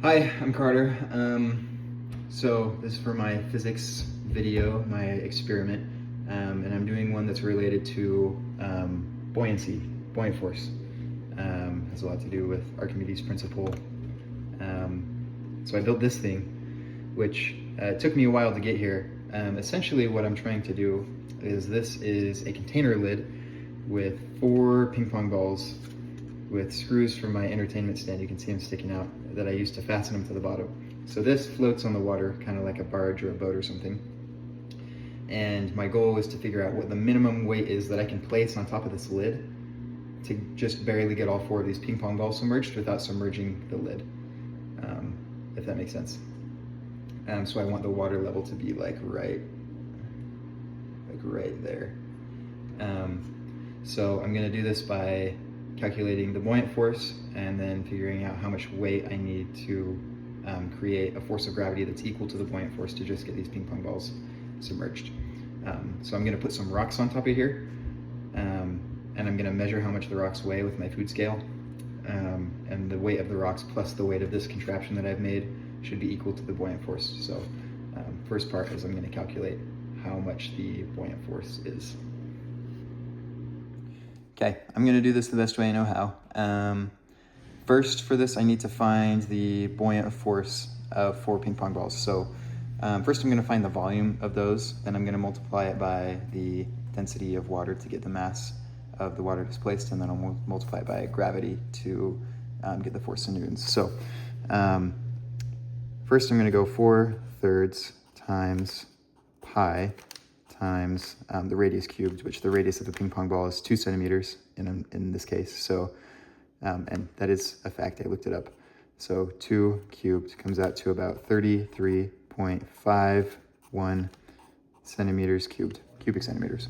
Hi, I'm Carter. So this is for my physics video, my experiment, and I'm doing one that's related to buoyancy, buoyant force. Has a lot to do with Archimedes' principle. So I built this thing, which took me a while to get here. Essentially what I'm trying to do is this is a container lid with 4 ping pong balls with screws from my entertainment stand. You can see them sticking out, that I used to fasten them to the bottom. So this floats on the water, kind of like a barge or a boat or something. And my goal is to figure out what the minimum weight is that I can place on top of this lid to just barely get all 4 of these ping pong balls submerged without submerging the lid, if that makes sense. So I want the water level to be like right there. So I'm gonna do this by calculating the buoyant force and then figuring out how much weight I need to create a force of gravity that's equal to the buoyant force to just get these ping pong balls submerged. So I'm gonna put some rocks on top of here, and I'm gonna measure how much the rocks weigh with my food scale. And the weight of the rocks plus the weight of this contraption that I've made should be equal to the buoyant force. So first part is I'm gonna calculate how much the buoyant force is. Okay, I'm gonna do this the best way I know how. First, for this, I need to find the buoyant force of 4 ping pong balls. So first I'm gonna find the volume of those, then I'm gonna multiply it by the density of water to get the mass of the water displaced, and then I'll multiply it by gravity to get the force in newtons. So first I'm gonna go 4/3 times pi times the radius cubed, which the radius of a ping pong ball is 2 centimeters in this case. So, and that is a fact, I looked it up. So 2 cubed comes out to about 33.51 centimeters cubed, cubic centimeters.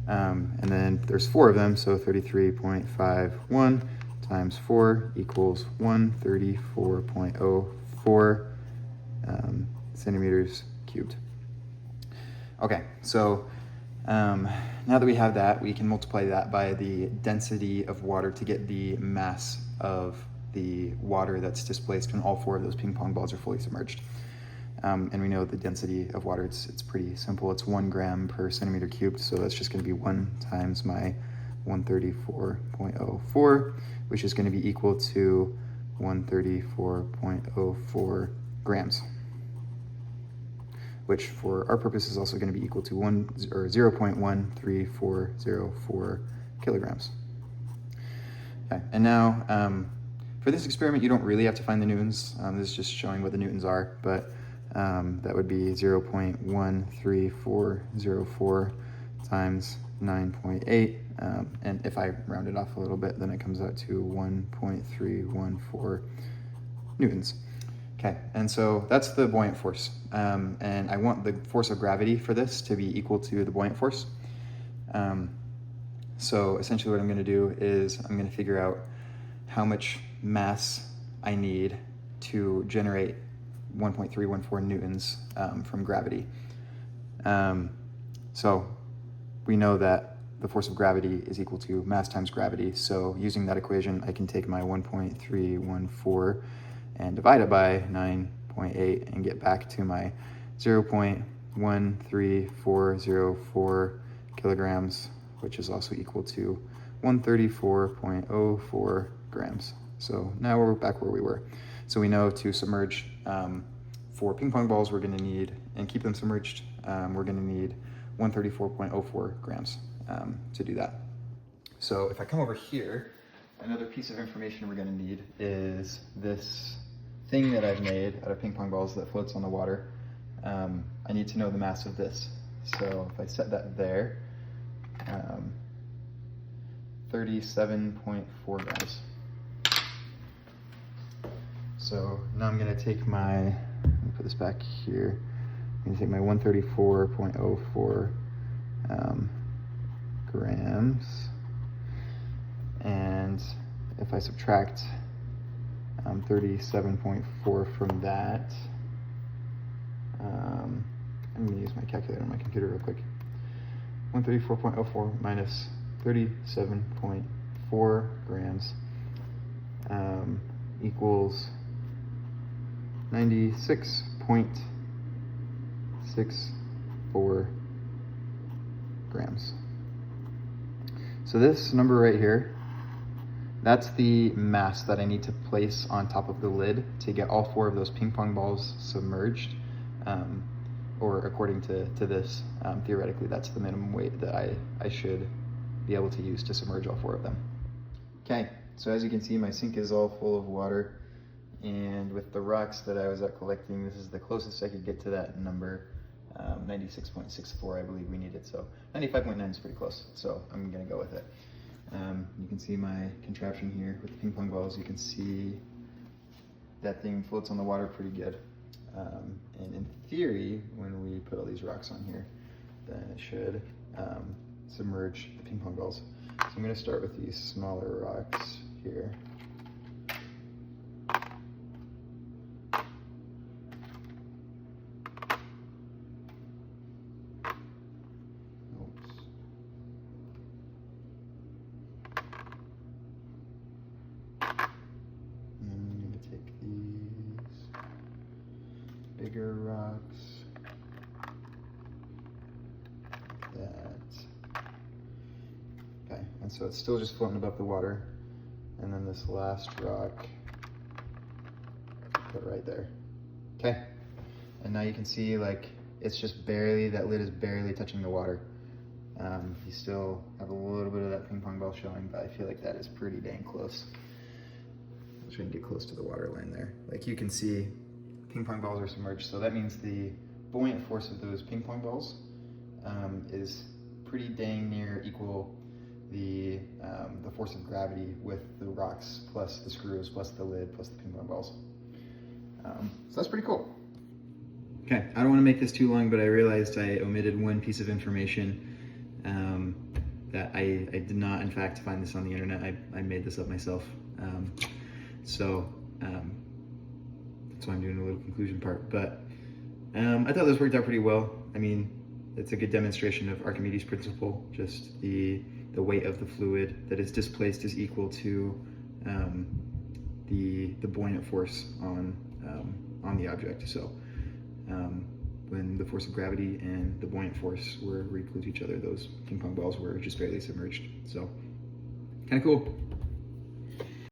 And then there's 4 of them, so 33.51 times 4 equals 134.04 centimeters cubed. Okay, so now that we have that, we can multiply that by the density of water to get the mass of the water that's displaced when all 4 of those ping pong balls are fully submerged. And we know the density of water, it's pretty simple. It's 1 gram per centimeter cubed, so that's just gonna be 1 times my 134.04, which is gonna be equal to 134.04 grams, which for our purpose is also going to be equal to 0.13404 kilograms. Okay, and now for this experiment, you don't really have to find the newtons. This is just showing what the newtons are, but that would be 0.13404 times 9.8, and if I round it off a little bit, then it comes out to 1.314 newtons. Okay, and so that's the buoyant force. And I want the force of gravity for this to be equal to the buoyant force. So essentially what I'm gonna do is I'm gonna figure out how much mass I need to generate 1.314 newtons from gravity. So we know that the force of gravity is equal to mass times gravity. So using that equation, I can take my 1.314 and divide it by 9.8 and get back to my 0.13404 kilograms, which is also equal to 134.04 grams. So now we're back where we were. So we know to submerge 4 ping pong balls, we're gonna need, and keep them submerged, we're gonna need 134.04 grams to do that. So if I come over here, another piece of information we're gonna need is this thing that I've made out of ping pong balls that floats on the water. I need to know the mass of this. So if I set that there, 37.4 grams. So now I'm gonna take my, let me put this back here. I'm gonna take my 134.04 grams, and if I subtract 37.4 from that, I'm gonna use my calculator on my computer real quick. 134.04 minus 37.4 grams equals 96.64 grams. So this number right here, that's the mass that I need to place on top of the lid to get all 4 of those ping pong balls submerged. Or according to this, theoretically, that's the minimum weight that I should be able to use to submerge all 4 of them. Okay, so as you can see, my sink is all full of water, and with the rocks that I was out collecting, this is the closest I could get to that number, 96.64 I believe we needed, so 95.9 is pretty close, so I'm gonna go with it. You can see my contraption here with the ping pong balls. You can see that thing floats on the water pretty good. And in theory, when we put all these rocks on here, then it should submerge the ping pong balls. So I'm going to start with these smaller rocks here. Oops. And I'm going to take these bigger rocks, like that. Okay, and so it's still just floating above the water. And then this last rock, put right there. Okay, and now you can see like it's just barely, that lid is barely touching the water. You still have a little bit of that ping pong ball showing, but I feel like that is pretty dang close. I'll try and get close to the water line there. Like you can see, ping pong balls are submerged, so that means the buoyant force of those ping pong balls is pretty dang near equal the force of gravity with the rocks plus the screws plus the lid plus the ping pong balls. So that's pretty cool. Okay, I don't want to make this too long, but I realized I omitted one piece of information that I did not in fact find this on the internet. I made this up myself. That's why I'm doing a little conclusion part, but I thought this worked out pretty well. I mean, it's a good demonstration of Archimedes' principle, just the weight of the fluid that is displaced is equal to the buoyant force on the object. So when the force of gravity and the buoyant force were equal to each other, those ping pong balls were just barely submerged. So kind of cool.